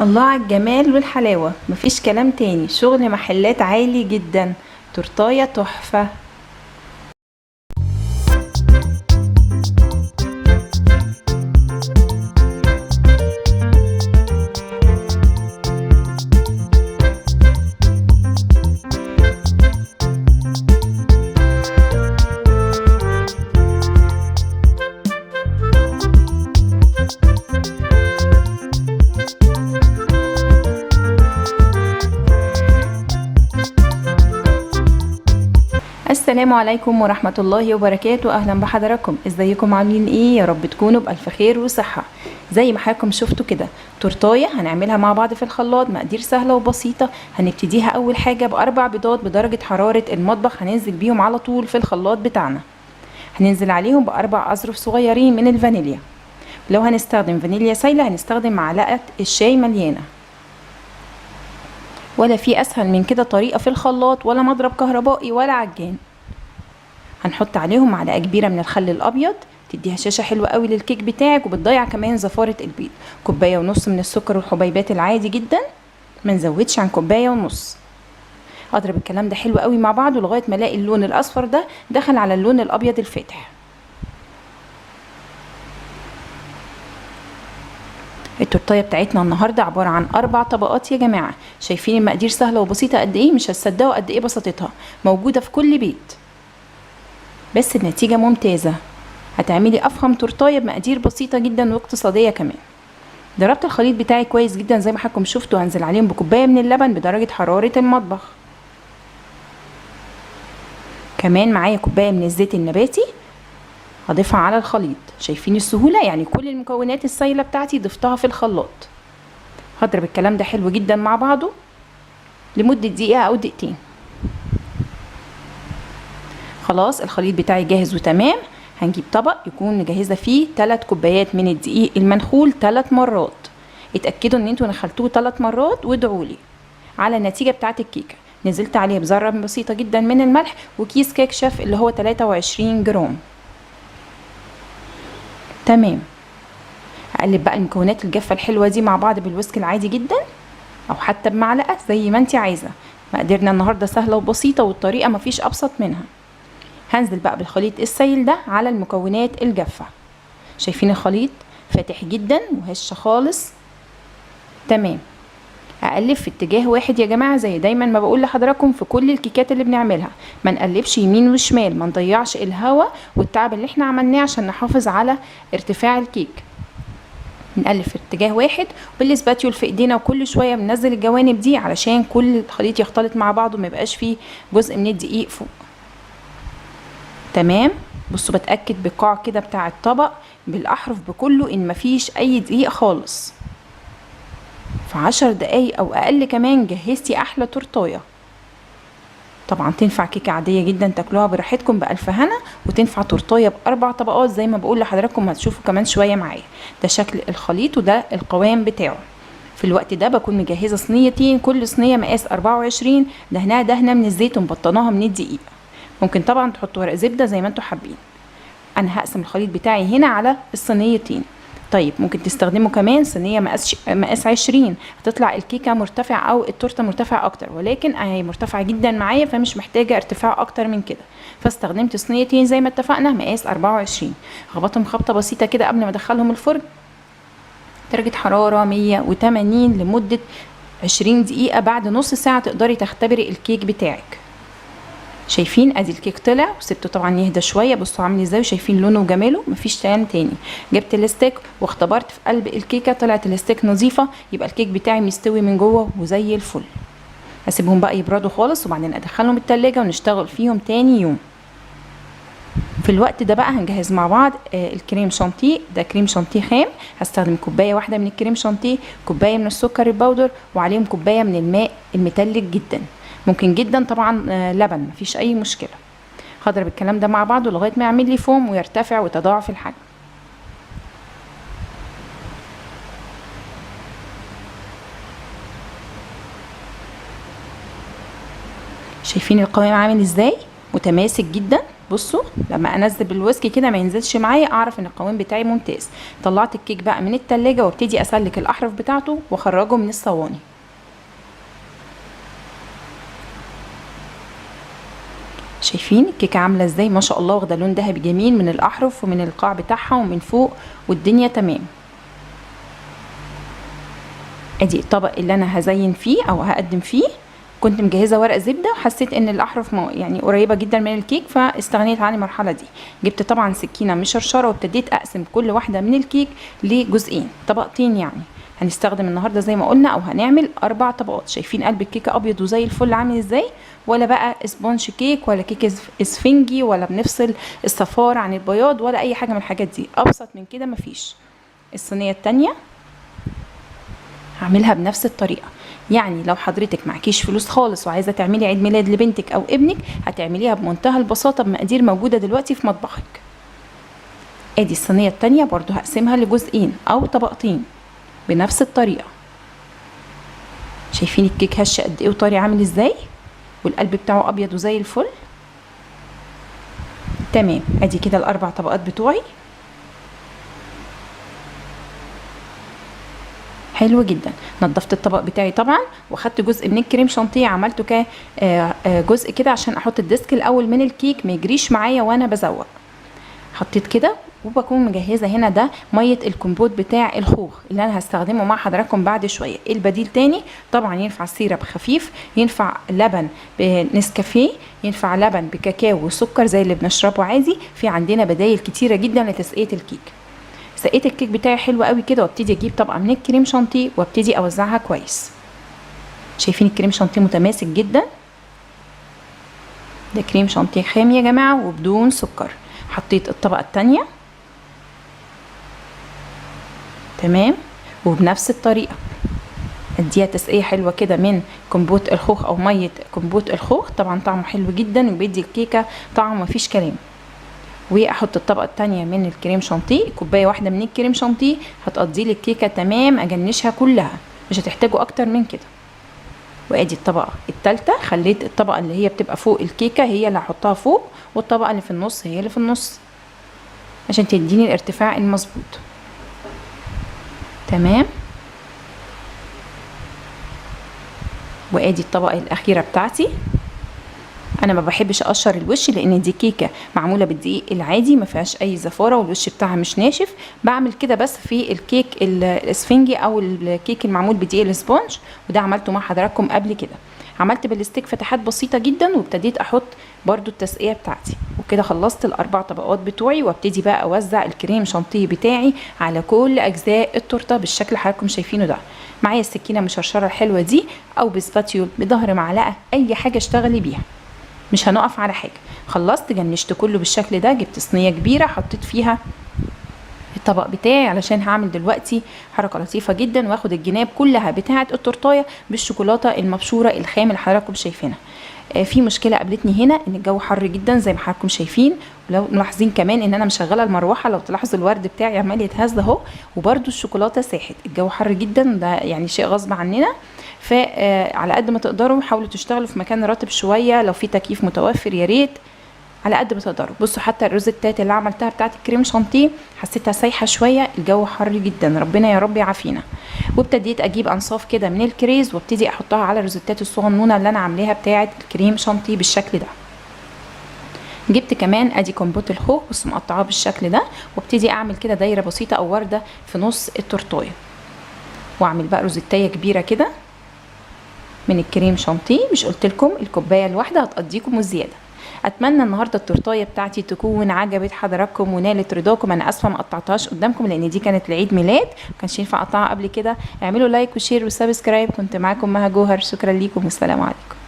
الله على الجمال والحلاوة، مفيش كلام تاني. شغل محلات عالي جدا. تورتاية تحفة. السلام عليكم ورحمة الله وبركاته. اهلا بحضراتكم، ازيكم عاملين ايه؟ يا رب تكونوا بألف خير وصحة. زي ما حضراتكم شفتوا كده تورتاية هنعملها مع بعض في الخلاط. مقادير سهلة وبسيطة. هنبتديها اول حاجة ب4 بيضات بدرجة حرارة المطبخ، هننزل بيهم على طول في الخلاط بتاعنا. هننزل عليهم ب4 أظرف صغيرين من الفانيليا. لو هنستخدم فانيليا سايلة هنستخدم معلقة الشاي مليانة. ولا في اسهل من كده طريقة في الخلاط، ولا مضرب كهربائي ولا عجان. هنحط عليهم معلقه كبيره من الخل الابيض، تديها شاشه حلوه قوي للكيك بتاعك، وبتضيع كمان زفاره البيض. كوبايه ونص من السكر والحبيبات العادي جدا، ما نزودش عن كوبايه ونص. اضرب الكلام ده حلو قوي مع بعضه لغايه ما الاقي اللون الاصفر ده دخل على اللون الابيض الفاتح. التورتيه بتاعتنا النهارده عباره عن 4 طبقات يا جماعه. شايفين المقادير سهله وبسيطه قد ايه؟ مش هتصدقوا قد ايه بساطتها. موجوده في كل بيت، بس النتيجة ممتازة. هتعملي أفخم تورتاية بمقادير بسيطة جدا واقتصادية كمان. ضربت الخليط بتاعي كويس جدا زي ما حضراتكم شفتوا. هنزل عليهم بكوباية من اللبن بدرجة حرارة المطبخ. كمان معايا كوباية من الزيت النباتي هضيفها على الخليط. شايفين السهولة؟ يعني كل المكونات السايلة بتاعتي ضفتها في الخلاط. هضرب الكلام ده حلو جدا مع بعضه لمدة دقيقة أو دقيقتين. خلاص الخليط بتاعي جاهز وتمام. هنجيب طبق يكون مجهزه فيه 3 كوبايات من الدقيق المنخول 3 مرات. اتاكدوا ان انتوا نخلتوه 3 مرات وادعوا لي على النتيجه بتاعه الكيكه. نزلت عليه بذره بسيطه جدا من الملح، وكيس كيك شيف اللي هو 23 جرام. تمام. اقلب بقى المكونات الجافه الحلوه دي مع بعض بالويسك العادي جدا، او حتى بمعلقه زي ما انت عايزه. مقاديرنا النهارده سهله وبسيطه، والطريقه مفيش ابسط منها. هنزل بقى بالخليط السائل ده على المكونات الجافة. شايفين الخليط فاتح جدا وهش خالص. تمام. اقلب في اتجاه واحد يا جماعة، زي دايما ما بقول لحضراتكم في كل الكيكات اللي بنعملها. ما نقلبش يمين وشمال، ما نضيعش الهواء والتعب اللي احنا عملناه عشان نحافظ على ارتفاع الكيك. نقلب في اتجاه واحد بالسباتيول في ايدينا، وكل شويه بننزل الجوانب دي علشان كل الخليط يختلط مع بعضه، ما يبقاش فيه جزء من الدقيق فوق. تمام. بصوا بتأكد بالقاع كده بتاع الطبق بالأحرف بكله ان مفيش اي دقيق خالص. في 10 دقايق او اقل كمان جهزتي احلى تورتايه. طبعا تنفع كيكه عاديه جدا تاكلوها براحتكم بألف هنا، وتنفع تورتايه ب4 طبقات زي ما بقول لحضراتكم. هتشوفوا كمان شويه معايا. ده شكل الخليط وده القوام بتاعه. في الوقت ده بكون مجهزه صينيتين، كل صينيه مقاس 24، دهنها دهنه من الزيت ومبطناها من الدقيق. ممكن طبعا تحطوا ورق زبده زي ما انتوا حابين. انا هقسم الخليط بتاعي هنا على الصينيتين. طيب ممكن تستخدموا كمان صينيه مقاس 20، هتطلع الكيكه مرتفع او التورته مرتفع اكتر، ولكن هي مرتفعه جدا معايا فمش محتاجه ارتفاع اكتر من كده. فاستخدمت صينيتين زي ما اتفقنا مقاس 24. خبطهم خبطه بسيطه كده قبل ما ادخلهم الفرن درجه حراره 180 لمده 20 دقيقه. بعد نص ساعه تقدري تختبري الكيك بتاعك. شايفين ادي الكيك طلع، وسبته طبعا يهدى شويه. بصوا عامل ازاي، وشايفين لونه وجماله، مفيش كلام تاني. جبت الستيك واختبرت في قلب الكيكه، طلعت الستيك نظيفه، يبقى الكيك بتاعي مستوي من جوه وزي الفل. هسيبهم بقى يبردوا خالص، وبعدين ادخلهم التلاجة ونشتغل فيهم تاني يوم. في الوقت ده بقى هنجهز مع بعض الكريم شانتيه. ده كريم شانتيه خام. هستخدم كوبايه واحده من الكريم شانتيه، كوبايه من السكر البودر، وعليهم كوبايه من الماء المتلج جدا. ممكن جدا طبعا لبن، مفيش اي مشكله. هضرب الكلام ده مع بعضه لغايه ما يعمل لي فوم ويرتفع ويتضاعف الحجم. شايفين القوام عامل ازاي؟ متماسك جدا. بصوا لما انزل بالويسك كده ما ينزلش معايا، اعرف ان القوام بتاعي ممتاز. طلعت الكيك بقى من التلاجة وابتدي اسلك الاحرف بتاعته واخرجه من الصواني. شايفين الكيكه عامله ازاي؟ ما شاء الله، واخده لون ذهبي جميل من الاحرف ومن القاع بتاعها ومن فوق، والدنيا تمام. ادي الطبق اللي انا هزين فيه او هقدم فيه. كنت مجهزه ورق زبده وحسيت ان الاحرف يعني قريبه جدا من الكيك، فاستغنيت عن المرحله دي. جبت طبعا سكينه مشرشره وابتديت اقسم كل واحده من الكيك لجزئين، طبقتين يعني. هنستخدم النهارده زي ما قلنا او هنعمل 4 طبقات. شايفين قلب الكيكه ابيض وزي الفل عامل ازاي؟ ولا بقى اسبونج كيك ولا كيك اسفنجي ولا بنفصل الصفار عن البياض ولا اي حاجه من الحاجات دي. ابسط من كده مفيش. الصينيه التانيه هعملها بنفس الطريقه. يعني لو حضرتك معكيش فلوس خالص وعايزه تعملي عيد ميلاد لبنتك او ابنك، هتعمليها بمنتهى البساطه بمقادير موجوده دلوقتي في مطبخك. ادي الصينيه التانيه برضو هقسمها لجزئين او طبقتين بنفس الطريقه. شايفين الكيك هش قد ايه وطري عامل ازاي، والقلب بتاعه ابيض وزي الفل. تمام. ادي كده ال4 طبقات بتوعي. حلو جدا. نضفت الطبق بتاعي طبعا واخدت جزء من الكريم شانتيه عملته جزء كده عشان احط الديسك الاول من الكيك ما يجريش معايا وانا بزوق. حطيت كده وبكون مجهزه هنا ده ميه الكمبوت بتاع الخوخ اللي انا هستخدمه مع حضراتكم بعد شويه. البديل تاني طبعا ينفع سيرب خفيف، ينفع لبن بنسكافيه، ينفع لبن بكاكاو وسكر زي اللي بنشربه عادي. في عندنا بدايل كتيره جدا لتسقيه الكيك. سقيت الكيك بتاعي حلو قوي كده، وابتدي اجيب طبقه من الكريم شانتيه وابتدي اوزعها كويس. شايفين الكريم شانتيه متماسك جدا. ده كريم شانتيه خام يا جماعه وبدون سكر. حطيت الطبقه التانيه. تمام. وبنفس الطريقه اديها تسقيه حلوه كده من كمبوت الخوخ او ميه كمبوت الخوخ. طبعا طعمه حلو جدا وبيدي الكيكه طعم مفيش كلام. واحط الطبقه التانيه من الكريم شانتيه. كوبايه واحده من الكريم شانتيه هتقضي لي الكيكه تمام. اجنشها كلها، مش هتحتاجوا اكتر من كده. وادي الطبقه التالته. خليت الطبقه اللي هي بتبقى فوق الكيكه هي اللي هحطها فوق، والطبقه اللي في النص هي اللي في النص عشان تديني الارتفاع المظبوط. تمام. وادي الطبقه الاخيره بتاعتي. انا ما بحبش اقشر الوش لان دي كيكه معموله بالدقيق العادي ما فيهاش اي زفاره والوش بتاعها مش ناشف. بعمل كده بس في الكيك الاسفنجي او الكيك المعمول بدقيق الاسبونج، وده عملته مع حضراتكم قبل كده. عملت بالستيك فتحات بسيطه جدا وابتديت احط برضو التسقيه بتاعتي. وكده خلصت ال4 طبقات بتوعي، وابتدي بقى اوزع الكريم شانتيه بتاعي على كل اجزاء التورته بالشكل اللي حضراتكم شايفينه ده. معايا السكينه المشرشره الحلوه دي او بسباتيول بظهر معلقه، اي حاجه اشتغلي بيها، مش هنقف على حاجه. خلصت جنشت كله بالشكل ده. جبت صينيه كبيره حطيت فيها الطبق بتاعي علشان هعمل دلوقتي حركه لطيفه جدا، واخد الجناب كلها بتاعه التورتايه بالشوكولاته المبشوره الخام اللي حضراتكم شايفينها. في مشكله قابلتني هنا ان الجو حر جدا زي ما حضراتكم شايفين، ولو ملاحظين كمان ان انا مشغله المروحه، لو تلاحظوا الورد بتاعي عمال يتهز اهو، وبرده الشوكولاته ساحت. الجو حر جدا، ده يعني شيء غصب عننا. فعلى قد ما تقدروا حاولوا تشتغلوا في مكان رطب شويه، لو في تكييف متوفر يا ريت على قد ما تقدروا. بصوا حتى الروزتات اللي عملتها بتاعت الكريم شانتيه حسيتها سايحه شويه، الجو حر جدا، ربنا يا رب يعافينا. وابتديت اجيب انصاف كده من الكريز وابتدي احطها على الروزتات الصغنونه اللي انا عاملاها بتاعت الكريم شانتيه بالشكل ده. جبت كمان ادي كومبوت الخوخ بس مقطعاه بالشكل ده، وابتدي اعمل كده دايره بسيطه او ورده في نص التورتايه، واعمل بقى روزتايه كبيره كده من الكريم شانتيه. مش قلت لكم الكوبايه الواحده هتقضيكم والزياده. اتمنى النهارده التورتايه بتاعتي تكون عجبت حضراتكم ونالت رضاكم. انا اسفه ما قطعتهاش قدامكم لان دي كانت لعيد ميلاد، ما كانش ينفع اقطعها قبل كده. اعملوا لايك وشير وسبسكرايب. كنت معاكم مها جوهر، شكرا ليكم والسلام عليكم.